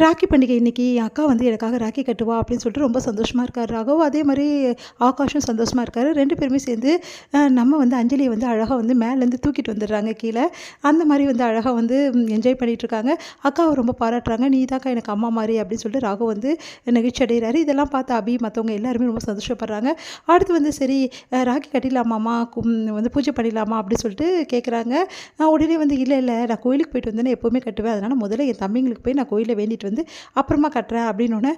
ராக்கி பண்டிகை இன்னைக்கு என் அக்கா வந்து எனக்காக ராக்கி கட்டுவா அப்படின்னு சொல்லிட்டு ரொம்ப சந்தோஷமாக இருக்கார் ராகவ். அதே மாதிரி ஆகாஷும் சந்தோஷமாக இருக்கார். 2 பேருமே சேர்ந்து நம்ம வந்து அஞ்சலியை வந்து அழகாக வந்து மேலேருந்து தூக்கிட்டு வந்துடுறாங்க கீழே. அந்த மாதிரி வந்து அழகாக வந்து என்ஜாய் பண்ணிகிட்ருக்காங்க. அக்காவை ரொம்ப பாராட்டுறாங்க. நீ தாக்கா எனக்கு அம்மா மாதிரி அப்படின்னு சொல்லிட்டு ராகவ் வந்து நெகிழ்ச்சி அடைகிறாரு. இதெல்லாம் பார்த்து அபி மற்றவங்க எல்லாருமே ரொம்ப சந்தோஷப்படுறாங்க. அடுத்து வந்து சரி ராக்கி கட்டிடலாமாம்மா வந்து பூஜை பண்ணிடலாமா அப்படின்னு சொல்லிட்டு கேட்குறாங்க. உடனே வந்து இல்லை இல்லை நான் கோயிலுக்கு போயிட்டு வந்தேன்னு எப்போவுமே கட்டுவேன். அதனால் முதல்ல என் தம்பிங்களுக்கு போய் நான் கோயிலில் வேண்டிட்டு வந்து அப்புறமா கட்டுறேன் அப்படின்னோடனே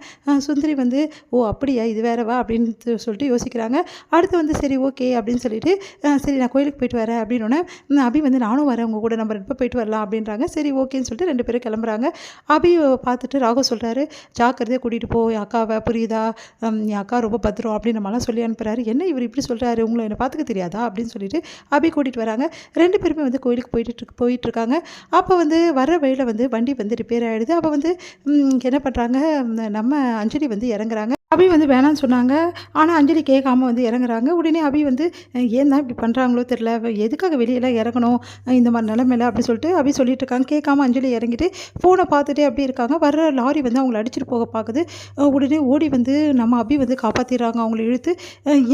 சுந்தரி வந்து ஓ அப்படியா இது வேறவா அப்படின்னு சொல்லிட்டு யோசிக்கிறாங்க. அடுத்து வந்து சரி ஓகே அப்படின்னு சொல்லிட்டு சரி நான் கோயிலுக்கு போயிட்டு வரேன் அப்படின்னோடனே அபி வந்து நானும் வரேன் உங்கள் கூட நம்ம 2 பேரும் போயிட்டு வரலாம் அப்படின்றாங்க. சரி ஓகேன்னு சொல்லிட்டு 2 பேரும் கிளம்புறாங்க. அபி பார்த்துட்டு ராகவ் சொல்கிறாரு ஜாக்கிரதையாக கூட்டிகிட்டு போ என் அக்காவை புரியுதா, என் அக்கா ரொம்ப பத்திரம் அப்படின்னு நம்மளாம் சொல்லி அனுப்புகிறாரு. என்ன இவர் இப்படி சொல்கிறாரு, உங்களை என்னை பார்த்துக்க தெரியாதா அப்படின்னு சொல்லிட்டு அபி கூட்டிகிட்டு வராங்க. 2 பேருமே வந்து கோயிலுக்கு போயிட்டுருக்காங்க. அப்போ வந்து வர வழியில் வந்து வண்டி வந்து ரிப்பேர் ஆகிடுது. அப்போ வந்து என்ன பண்ணுறாங்க, நம்ம அஞ்சலி வந்து இறங்குறாங்க. அபி வந்து வேணான்னு சொன்னாங்க. ஆனால் அஞ்சலி கேட்காம வந்து இறங்குறாங்க. உடனே அபி வந்து ஏன் தான் இப்படி பண்ணுறாங்களோ தெரில, எதுக்காக வெளியெல்லாம் இறங்கணும் இந்த மாதிரி நிலமையில அப்படி சொல்லிட்டு அபி சொல்லிட்டு இருக்காங்க. கேட்காம அஞ்சலி இறங்கிட்டு ஃபோனை பார்த்துட்டே அப்படி இருக்காங்க. வர்ற லாரி வந்து அவங்கள அடிச்சுட்டு போக பார்க்குது. உடனே ஓடி வந்து நம்ம அபி வந்து காப்பாற்றிடுறாங்க. அவங்கள இழுத்து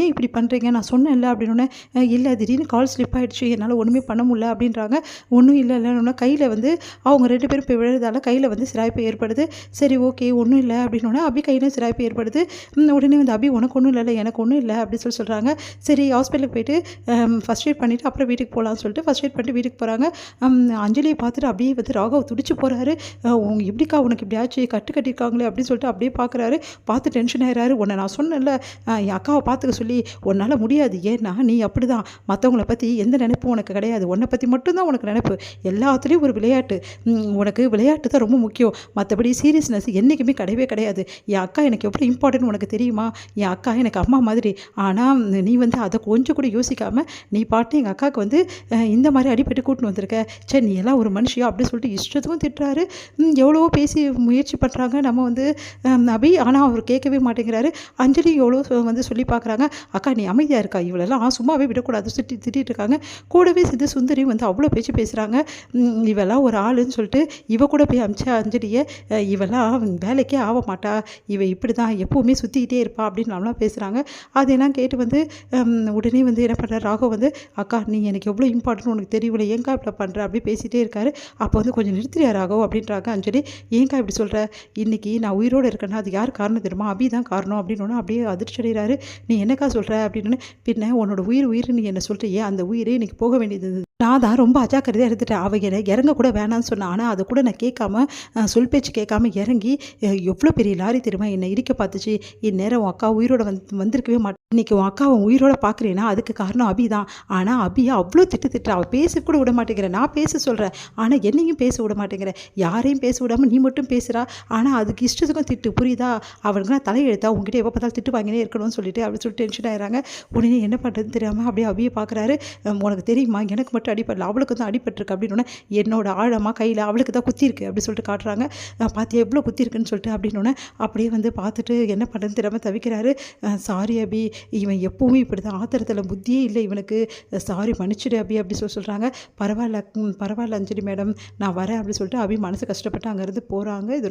ஏன் இப்படி பண்ணுறீங்க நான் சொன்னேன்ல அப்படின்னோடனே இல்லை திடீர்னு கால் ஸ்லிப் ஆகிடுச்சு என்னால் ஒன்றுமே பண்ண முடியல அப்படின்றாங்க. ஒன்றும் இல்லைன்னா கையில் வந்து அவங்க 2 பேரும் இப்போ விழுறதால கையில் வந்து சிராய்ப்பு ஏற்படுது. சரி ஓகே ஒன்றும் இல்லை அப்படின்னோடனே அபி கையிலும் சிராய்ப்பு ஏற்படுது. உடனே வந்து அபி உனக்கு ஒன்றும் இல்லை எனக்கு ஒன்றும் இல்லை அப்படின்னு சொல்கிறாங்க. சரி ஹாஸ்பிட்டலுக்கு போயிட்டு ஃபஸ்ட் எய்ட் பண்ணிவிட்டு அப்புறம் வீட்டுக்கு போகலான்னு சொல்லிட்டு ஃபஸ்ட் எய்ட் பண்ணிட்டு வீட்டுக்கு போகிறாங்க. அஞ்சலியை பார்த்துட்டு அப்படியே வந்து ராகவ் துடிச்சு போகிறாரு. எப்படிக்கா உனக்கு இப்படி ஆச்சு கட்டியிருக்காங்களே அப்படின்னு சொல்லிட்டு அப்படியே பார்க்குறாரு. பார்த்து டென்ஷன் ஆகிறாரு. உன்னை நான் சொன்னேன்ல என் அக்காவை பார்த்துக்க சொல்லி, உன்னால் முடியாது, ஏன்னா நீ அப்படி தான், மற்றவங்கள பற்றி எந்த நினைப்பும் உனக்கு கிடையாது, உன்னை பற்றி மட்டும்தான் உனக்கு நினைப்பு, எல்லாத்துலேயும் ஒரு விளையாட்டு, உனக்கு விளையாட்டு தான் ரொம்ப முக்கியம், மற்றபடி சீரியஸ்னஸ் என்றைக்குமே கிடையவே கிடையாது. என் அக்கா எனக்கு எவ்வளோ இம்பார்ட்டன்ட் உனக்கு தெரியுமா, என் அக்கா எனக்கு அம்மா மாதிரி, ஆனால் நீ வந்து அதை கொஞ்சம் கூட யோசிக்காமல் நீ பாட்டு எங்கள் அக்காவுக்கு வந்து இந்த மாதிரி அடிப்பட்டு கூட்டின்னு வந்திருக்க, சரி நீ எல்லாம் ஒரு மனுஷியா அப்படின்னு சொல்லிட்டு இஷ்டத்துக்கும் திட்டுறாரு. எவ்வளவோ பேசி முயற்சி பண்ணுறாங்க நம்ம வந்து அபி, ஆனால் அவர் கேட்கவே மாட்டேங்கிறாரு. அஞ்சலி எவ்வளோ வந்து சொல்லி பார்க்குறாங்க. அக்கா நீ அமைதியாக இருக்கா, இவளெல்லாம் சும்மாவே விடக்கூடாது திட்டிகிட்டு இருக்காங்க. கூடவே சேர்ந்து சுந்தரி வந்து அவ்வளோ பேச்சு பேசுகிறாங்க. இவெல்லாம் ஒரு ஆளுன்னு சொல்லிட்டு இவ கூட போய் அமிச்சா அஞ்சலியை, இவெல்லாம் வேலைக்கே ஆக மாட்டா, இவ இப்படி தான் எப்போவுமே சுற்றிக்கிட்டே இருப்பா அப்படின்னு நம்மளாம் பேசுகிறாங்க. அதெல்லாம் கேட்டு வந்து உடனே வந்து என்ன பண்ணுறாரு ராகவ் வந்து, அக்கா நீ எனக்கு எவ்வளோ இம்பார்ட்டன்ட் உனக்கு தெரியல, ஏங்கா இப்படி பண்ணுற அப்படி பேசிகிட்டே இருக்காரு. அப்போ வந்து கொஞ்சம் நிறுத்தியா ராகவ் அப்படின்றாங்க. அஞ்சலி ஏங்கா இப்படி சொல்கிற, இன்றைக்கி நான் உயிரோடு இருக்கேன்னா அது யார் காரணம் தெரியுமா, அபி தான் காரணம் அப்படின்னு அப்படியே அதிர்ச்சி அடைகிறாரு. நீ என்னக்கா சொல்கிற அப்படின்னு, பின்ன உன்னோட உயிர் நீ என்ன சொல்கிறியே, அந்த உயிரே இன்றைக்கி போக வேண்டியது, நான் தான் ரொம்ப அஜாக்கிரதையாக இருந்துட்டேன், அவங்க இறங்க கூட வேணான்னு சொன்னேன், ஆனால் அதை கூட நான் கேட்காம சொல் பேச்சு கேட்காம இறங்கி எவ்வளோ பெரிய லாரி தெரியுமா என்னை இடிக்க பார்த்துச்சு, இந்நேரம் உன் அக்கா உயிரோட வந்திருக்கவே மாட்டேன், இன்றைக்கி உன் அக்காவை உயிரோட பார்க்குறேன்னா அதுக்கு காரணம் அபி தான், ஆனால் அபியை அவ்வளோ திட்டு அவள் பேச கூட விட மாட்டேங்கிறேன், நான் பேச சொல்கிறேன் ஆனால் என்னையும் பேச விட மாட்டேங்கிறேன், யாரையும் பேச விடாமல் நீ மட்டும் பேசுகிறா, ஆனால் அதுக்கு இஷ்டத்துக்கும் திட்டு புரியுதா, அவளுக்கு நான் தலையெழுத்தா உங்ககிட்ட எப்போ பார்த்தாலும் திட்டு வாங்கினே இருக்கணும்னு சொல்லிட்டு அப்படி சொல்லிட்டு டென்ஷன் ஆகிறாங்க. உடனே என்ன பண்ணுறதுன்னு தெரியாமல் அப்படியே அபியை பார்க்குறாரு. உனக்கு தெரியுமா எனக்கு மட்டும் அடிப்படல, அவளுக்கு தான் அடிபட்டிருக்கு அப்படின்னு, என்னோட ஆழமாக கையில் அவளுக்கு தான் குத்திருக்கு அப்படி சொல்லிட்டு காட்டுறாங்க. பார்த்து எவ்வளோ குத்திருக்குன்னு சொல்லிட்டு அப்படின்னு அப்படியே வந்து பார்த்துட்டு என்ன பண்ணுறதுன்னு தெரியாமல் தவிக்கிறாரு. சாரி அபி, இவன் எப்போவுமே இப்படி தான், ஆத்திரத்தில் புத்தியே இல்லை இவனுக்கு, சாரி மன்னிச்சிடு அபி அப்படி சொல்கிறாங்க. பரவாயில்ல அஞ்சலி மேடம் நான் வரேன் அப்படி சொல்லிட்டு அபி மனசு கஷ்டப்பட்டு அங்கேருந்து போகிறாங்க. இது